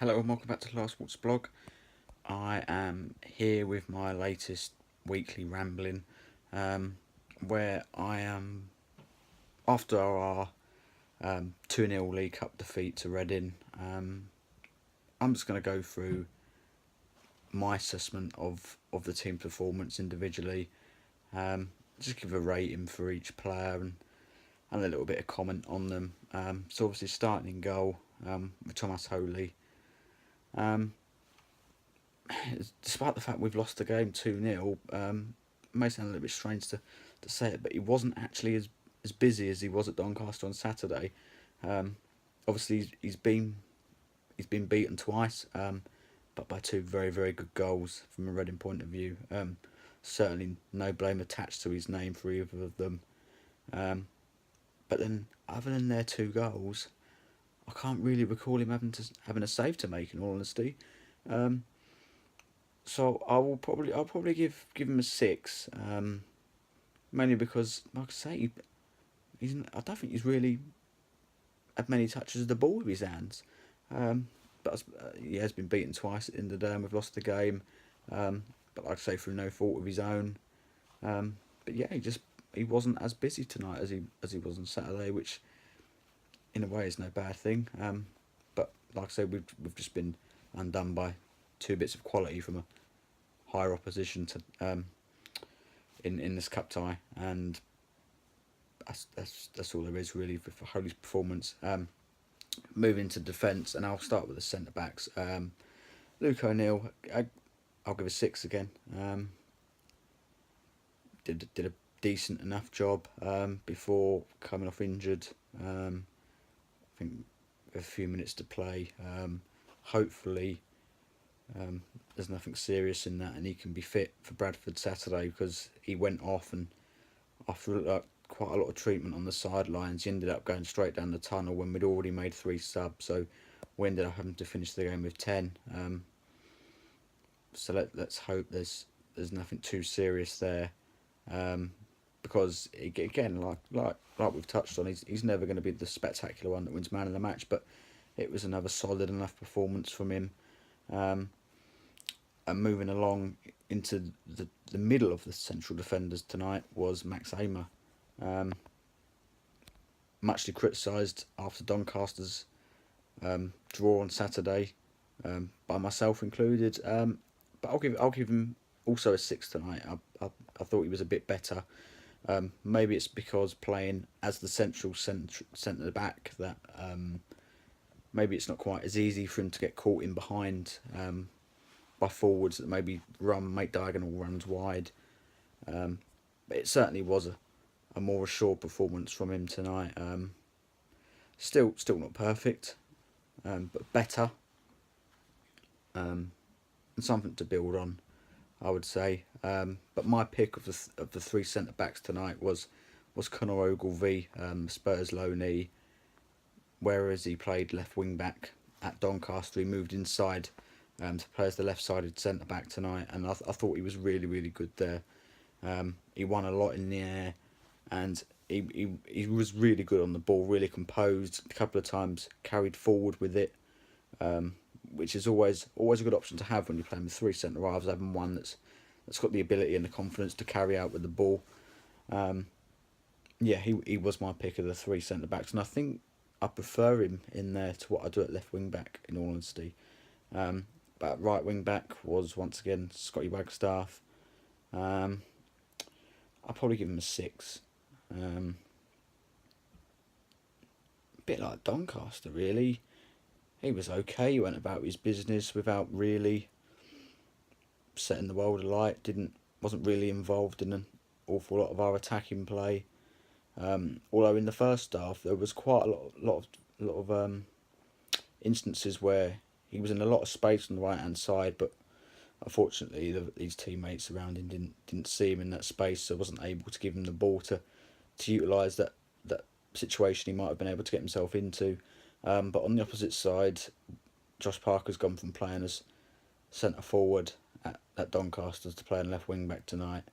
Hello and welcome back to Last Walks blog. I am here with my latest weekly rambling, where I am after our 2-0 League Cup defeat to Reading. I'm just going to go through my assessment of the team performance individually, just give a rating for each player and a little bit of comment on them. So obviously starting in goal with Thomas Holy. Despite the fact we've lost the game 2-0, may sound a little bit strange to say it, but he wasn't actually as busy as he was at Doncaster on Saturday. Obviously, he's been beaten twice, but by two very, very good goals from a Reading point of view. Certainly no blame attached to his name for either of them. But then, other than their two goals, I can't really recall him having a save to make. In all honesty, so I'll probably give him a 6, mainly because, like I say, I don't think he's really had many touches of the ball with his hands. But he has been beaten twice at the end of the day, and we've lost the game. But like I say, through no fault of his own. But yeah, he wasn't as busy tonight as he was on Saturday, which in a way is no bad thing. But like I say, we've just been undone by two bits of quality from a higher opposition to in this cup tie, and that's all there is really for Holy's performance. Moving to defence, and I'll start with the centre backs. Luke O'Neill, I'll give a 6 again. Did a decent enough job before coming off injured. I think a few minutes to play. Hopefully, there's nothing serious in that, and he can be fit for Bradford Saturday, because he went off, and after quite a lot of treatment on the sidelines, he ended up going straight down the tunnel when we'd already made 3 subs. So we ended up having to finish the game with 10. So let's hope there's nothing too serious there, because again, like we've touched on, he's never going to be the spectacular one that wins man of the match, but it was another solid enough performance from him. And moving along into the middle of the central defenders tonight was Max Hamer. Muchly criticised after Doncaster's draw on Saturday, by myself included. But I'll give him also a 6 tonight. I thought he was a bit better. Maybe it's because playing as the central centre back that maybe it's not quite as easy for him to get caught in behind by forwards that maybe make diagonal runs wide. But it certainly was a more assured performance from him tonight. Still not perfect, but better, and something to build on, I would say. But my pick of the 3 centre backs tonight was Conor Ogilvie, Spurs loanee. Whereas he played left wing back at Doncaster, he moved inside to play as the left-sided centre back tonight, and I thought he was really, really good there. He won a lot in the air, and he was really good on the ball, really composed. A couple of times carried forward with it, which is always a good option to have when you're playing with 3 centre halves, having one that's got the ability and the confidence to carry out with the ball. Yeah, he was my pick of the 3 centre backs, and I think I prefer him in there to what I do at left wing back, in all honesty. But at right wing back was once again Scotty Wagstaff. I'll probably give him a 6. A bit like Doncaster, really. He was okay. He went about his business without really setting the world alight. Wasn't really involved in an awful lot of our attacking play. Although in the first half there was quite a lot of instances where he was in a lot of space on the right hand side, but unfortunately his teammates around him didn't see him in that space, so wasn't able to give him the ball to utilise that situation he might have been able to get himself into. But on the opposite side, Josh Parker's gone from playing as centre forward at Doncaster to playing left wing back tonight.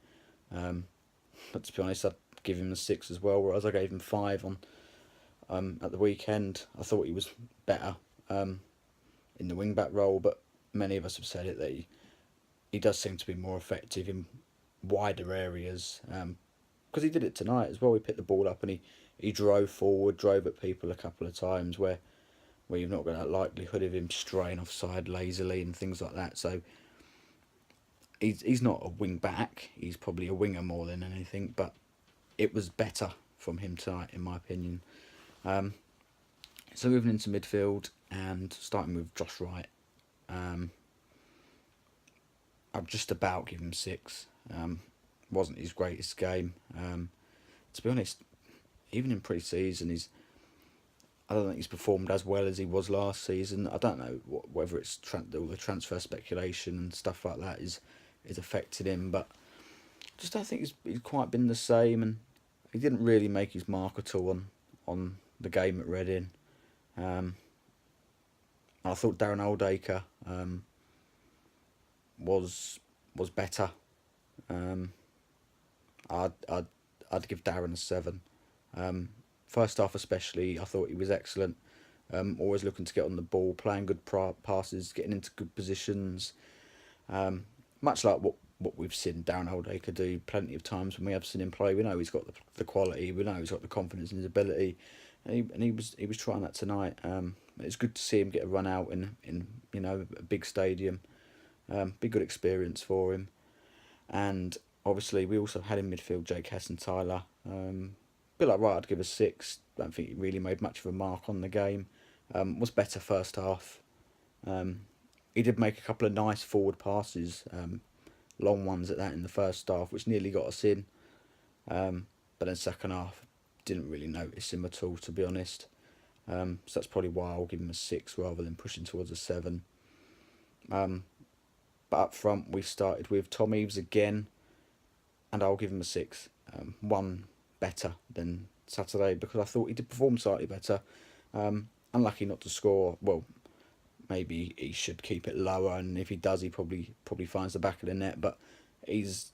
But to be honest, I'd give him a 6 as well, whereas I gave him 5 on at the weekend. I thought he was better. in the wing back role, but many of us have said it that he does seem to be more effective in wider areas. Because he did it tonight as well. He picked the ball up and he drove forward, drove at people a couple of times where you've not got that likelihood of him straying offside lazily and things like that. So he's not a wing back. He's probably a winger more than anything. But it was better from him tonight, in my opinion. So moving into midfield and starting with Josh Wright. I'd just about give him 6. Wasn't his greatest game. To be honest, even in pre-season, I don't think he's performed as well as he was last season. I don't know whether it's all the transfer speculation and stuff like that is affected him, but just don't think he's quite been the same, and he didn't really make his mark at all on the game at Reading. I thought Darren Oldacre was better. I'd give Darren a 7. First half especially, I thought he was excellent. Always looking to get on the ball, playing good passes, getting into good positions. Much like what we've seen Darren Oldacre do plenty of times when we have seen him play. We know he's got the quality, we know he's got the confidence in his ability, and he was trying that tonight. It's good to see him get a run out in a big stadium. Be good experience for him. And obviously we also had in midfield Jake Heston-Tyler. Bit like Wright, I'd give a 6. Don't think he really made much of a mark on the game. Was better first half. He did make a couple of nice forward passes, long ones at that in the first half, which nearly got us in. But then second half, didn't really notice him at all, to be honest. So that's probably why I'll give him a 6 rather than pushing towards a 7. But up front, we started with Tom Eaves again, and I'll give him a 6. One better than Saturday because I thought he did perform slightly better. Unlucky not to score. Well, maybe he should keep it lower, and if he does, he probably finds the back of the net. But he's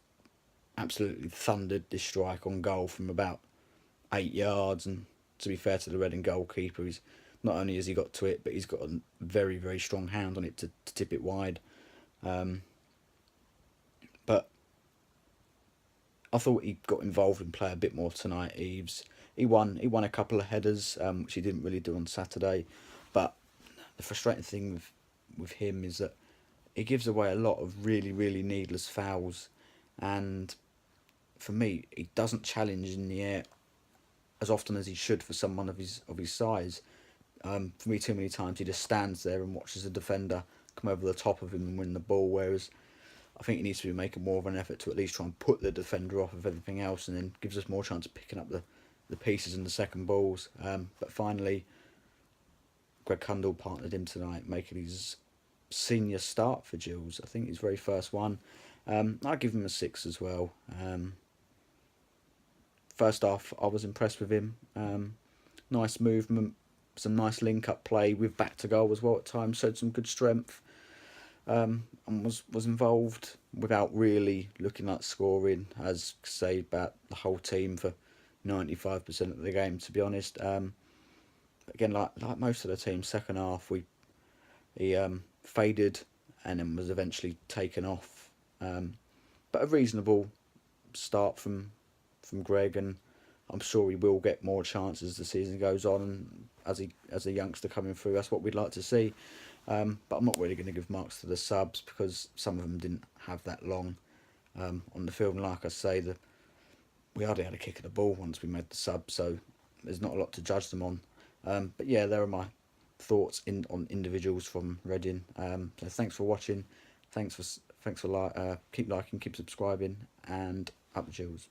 absolutely thundered this strike on goal from about 8 yards, and to be fair to the Reading goalkeeper, he's not only has he got to it, but he's got a very, very strong hand on it to tip it wide. But I thought he got involved in play a bit more tonight. Eaves, he won a couple of headers, which he didn't really do on Saturday. But the frustrating thing with him is that he gives away a lot of really, really needless fouls, and for me, he doesn't challenge in the air as often as he should for someone of his size. For me, too many times he just stands there and watches the defender come over the top of him and win the ball, whereas I think he needs to be making more of an effort to at least try and put the defender off of everything else, and then gives us more chance of picking up the pieces and the second balls. But finally, Greg Cundall partnered him tonight, making his senior start for Gills. I think his very first one. I'll give him a 6 as well. First off, I was impressed with him. Nice movement, some nice link-up play with back to goal as well at times, showed some good strength. And was involved without really looking like scoring, as say about the whole team for 95% of the game, to be honest. Again, like most of the team, second half he faded and then was eventually taken off. But a reasonable start from Greg, and I'm sure he will get more chances as the season goes on, and as a youngster coming through, that's what we'd like to see. But I'm not really going to give marks to the subs because some of them didn't have that long on the field. And like I say, we hardly had a kick of the ball once we made the sub, so there's not a lot to judge them on. But yeah, there are my thoughts on individuals from Reading. So thanks for watching. Thanks for keep liking, keep subscribing, and up the Gills.